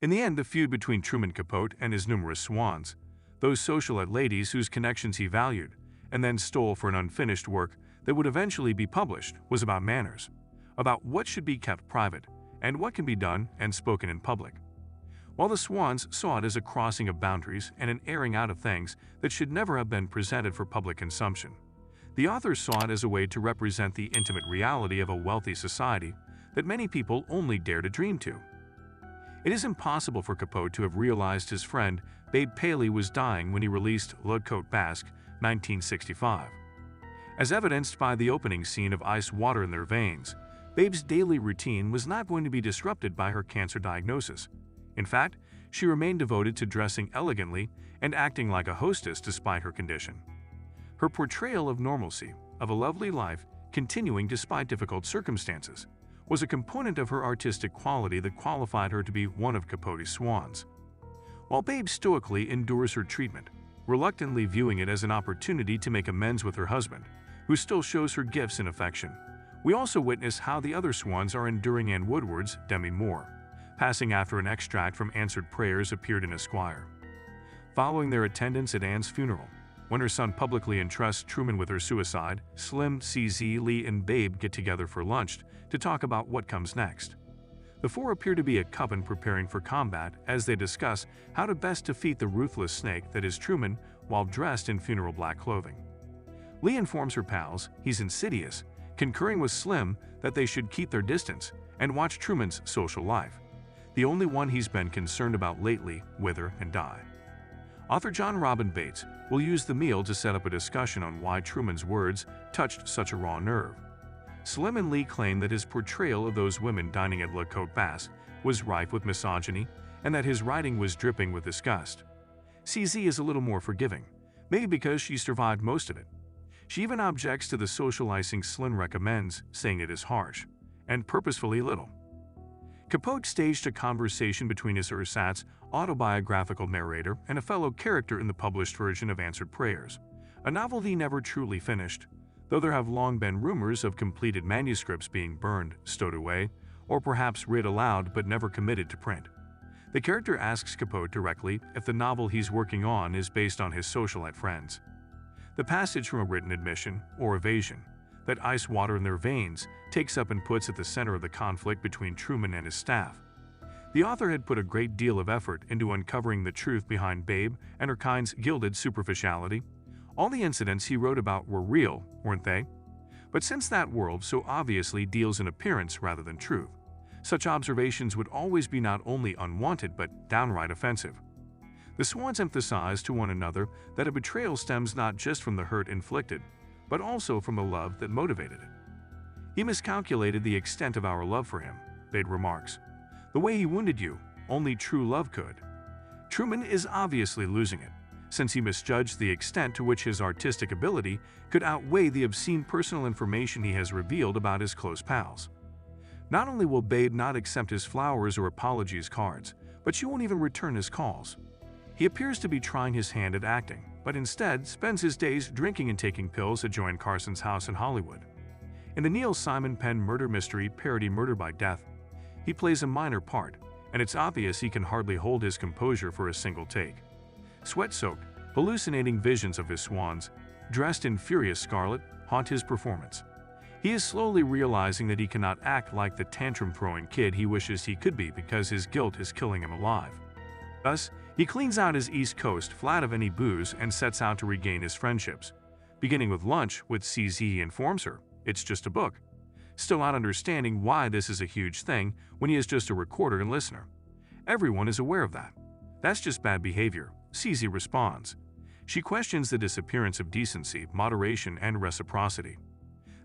In the end, the feud between Truman Capote and his numerous swans, those socialite ladies whose connections he valued and then stole for an unfinished work that would eventually be published, was about manners, about what should be kept private and what can be done and spoken in public. While the swans saw it as a crossing of boundaries and an airing out of things that should never have been presented for public consumption, the authors saw it as a way to represent the intimate reality of a wealthy society that many people only dare to dream to. It is impossible for Capote to have realized his friend Babe Paley was dying when he released Le Cote Basque, 1965. As evidenced by the opening scene of ice water in their veins, Babe's daily routine was not going to be disrupted by her cancer diagnosis. In fact, she remained devoted to dressing elegantly and acting like a hostess despite her condition. Her portrayal of normalcy, of a lovely life continuing despite difficult circumstances, was a component of her artistic quality that qualified her to be one of Capote's swans. While Babe stoically endures her treatment, reluctantly viewing it as an opportunity to make amends with her husband, who still shows her gifts and affection, we also witness how the other swans are enduring Anne Woodward's Demi Moore, passing after an extract from Answered Prayers appeared in Esquire. Following their attendance at Anne's funeral, when her son publicly entrusts Truman with her suicide, Slim, CZ, Lee, and Babe get together for lunch to talk about what comes next. The four appear to be a coven preparing for combat as they discuss how to best defeat the ruthless snake that is Truman while dressed in funeral black clothing. Lee informs her pals he's insidious, concurring with Slim that they should keep their distance and watch Truman's social life, the only one he's been concerned about lately, wither and die. Author John Robin Bates will use the meal to set up a discussion on why Truman's words touched such a raw nerve. Slim and Lee claim that his portrayal of those women dining at Le Cote Basque was rife with misogyny and that his writing was dripping with disgust. CZ is a little more forgiving, maybe because she survived most of it. She even objects to the social icing Slim recommends, saying it is harsh and purposefully little. Capote staged a conversation between his ersatz autobiographical narrator and a fellow character in the published version of Answered Prayers, a novel he never truly finished, though there have long been rumors of completed manuscripts being burned, stowed away, or perhaps read aloud but never committed to print. The character asks Capote directly if the novel he's working on is based on his socialite friends. The passage from a written admission, or evasion, that ice water in their veins takes up and puts at the center of the conflict between Truman and his staff. The author had put a great deal of effort into uncovering the truth behind Babe and her kind's gilded superficiality. All the incidents he wrote about were real, weren't they? But since that world so obviously deals in appearance rather than truth, such observations would always be not only unwanted but downright offensive. The swans emphasize to one another that a betrayal stems not just from the hurt inflicted, but also from the love that motivated it. He miscalculated the extent of our love for him, Babe remarks. The way he wounded you, only true love could. Truman is obviously losing it, since he misjudged the extent to which his artistic ability could outweigh the obscene personal information he has revealed about his close pals. Not only will Babe not accept his flowers or apologies cards, but she won't even return his calls. He appears to be trying his hand at acting, but instead spends his days drinking and taking pills at Joan Carson's house in Hollywood. In the Neil Simon Penn murder mystery parody Murder by Death, he plays a minor part, and it's obvious he can hardly hold his composure for a single take. Sweat-soaked, hallucinating visions of his swans, dressed in furious scarlet, haunt his performance. He is slowly realizing that he cannot act like the tantrum-throwing kid he wishes he could be because his guilt is killing him alive. Thus, he cleans out his East Coast flat of any booze and sets out to regain his friendships. Beginning with lunch with CZ, he informs her it's just a book, still not understanding why this is a huge thing when he is just a recorder and listener. Everyone is aware of that. That's just bad behavior, CZ responds. She questions the disappearance of decency, moderation, and reciprocity.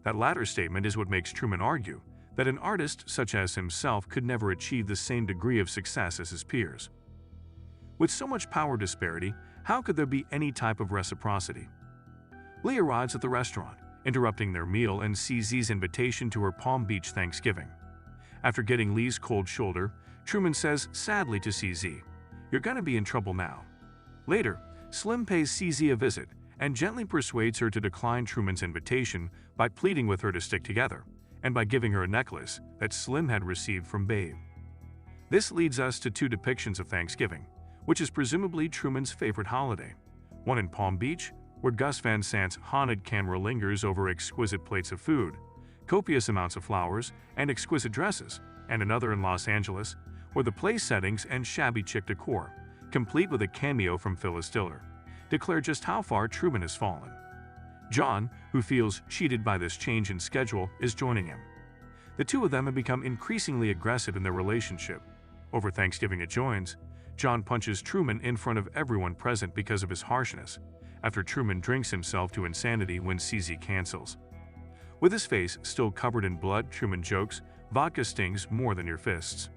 That latter statement is what makes Truman argue that an artist such as himself could never achieve the same degree of success as his peers. With so much power disparity, how could there be any type of reciprocity? Lee arrives at the restaurant, interrupting their meal and CZ's invitation to her Palm Beach Thanksgiving. After getting Lee's cold shoulder, Truman says sadly to CZ, "You're gonna be in trouble now." Later, Slim pays CZ a visit and gently persuades her to decline Truman's invitation by pleading with her to stick together, and by giving her a necklace that Slim had received from Babe. This leads us to two depictions of Thanksgiving, which is presumably Truman's favorite holiday. One in Palm Beach, where Gus Van Sant's haunted camera lingers over exquisite plates of food, copious amounts of flowers, and exquisite dresses, and another in Los Angeles, where the place settings and shabby chic decor, complete with a cameo from Phyllis Diller, declare just how far Truman has fallen. John, who feels cheated by this change in schedule, is joining him. The two of them have become increasingly aggressive in their relationship. Over Thanksgiving at Joins, John punches Truman in front of everyone present because of his harshness, after Truman drinks himself to insanity when CZ cancels. With his face still covered in blood, Truman jokes, "Vodka stings more than your fists."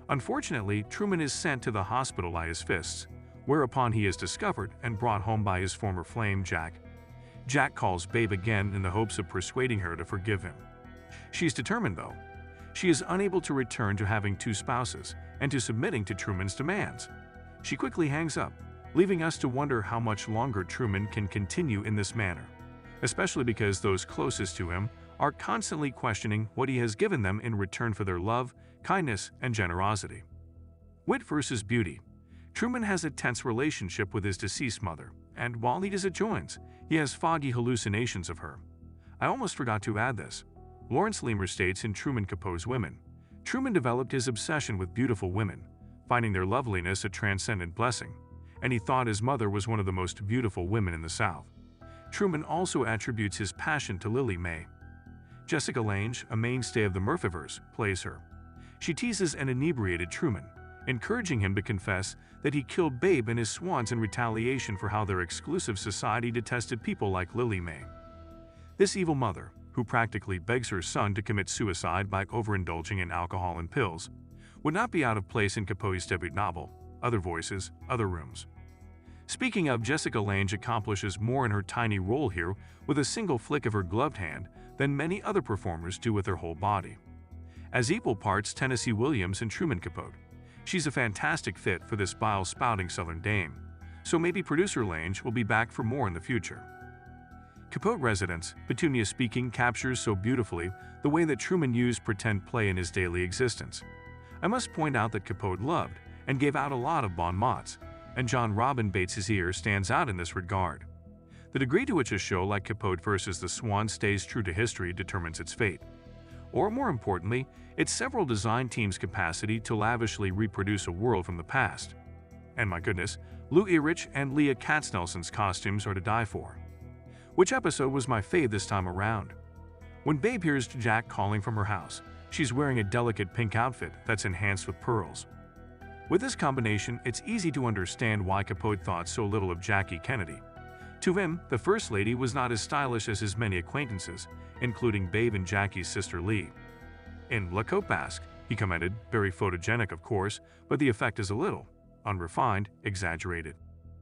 Unfortunately, Truman is sent to the hospital by his fists, whereupon he is discovered and brought home by his former flame, Jack. Jack calls Babe again in the hopes of persuading her to forgive him. She's determined, though. She is unable to return to having two spouses and to submitting to Truman's demands. She quickly hangs up, leaving us to wonder how much longer Truman can continue in this manner, especially because those closest to him are constantly questioning what he has given them in return for their love, kindness, and generosity. Wit versus beauty. Truman has a tense relationship with his deceased mother, and while he is at Joins, he has foggy hallucinations of her. I almost forgot to add this. Lawrence Leamer states in Truman Capote's Women, Truman developed his obsession with beautiful women, finding their loveliness a transcendent blessing, and he thought his mother was one of the most beautiful women in the South. Truman also attributes his passion to Lily May. Jessica Lange, a mainstay of the Murphyverse, plays her. She teases an inebriated Truman, encouraging him to confess that he killed Babe and his swans in retaliation for how their exclusive society detested people like Lily May. This evil mother, who practically begs her son to commit suicide by overindulging in alcohol and pills, would not be out of place in Capote's debut novel, Other Voices, Other Rooms. Speaking of, Jessica Lange accomplishes more in her tiny role here with a single flick of her gloved hand than many other performers do with their whole body. As equal parts Tennessee Williams and Truman Capote, she's a fantastic fit for this bile-spouting Southern dame, so maybe producer Lange will be back for more in the future. Capote Residence, Petunia speaking, captures so beautifully the way that Truman used pretend play in his daily existence. I must point out that Capote loved and gave out a lot of bon mots, and John Robin Bates' ear stands out in this regard. The degree to which a show like Capote versus the Swans stays true to history determines its fate, or more importantly, its several design teams' capacity to lavishly reproduce a world from the past. And my goodness, Lou Ehrich and Leah Katznelson's costumes are to die for. Which episode was my fave this time around? When Babe hears Jack calling from her house, she's wearing a delicate pink outfit that's enhanced with pearls. With this combination, it's easy to understand why Capote thought so little of Jackie Kennedy. To him, the First Lady was not as stylish as his many acquaintances, including Babe and Jackie's sister Lee. In La Cote Basque, he commented, very photogenic of course, but the effect is a little unrefined, exaggerated.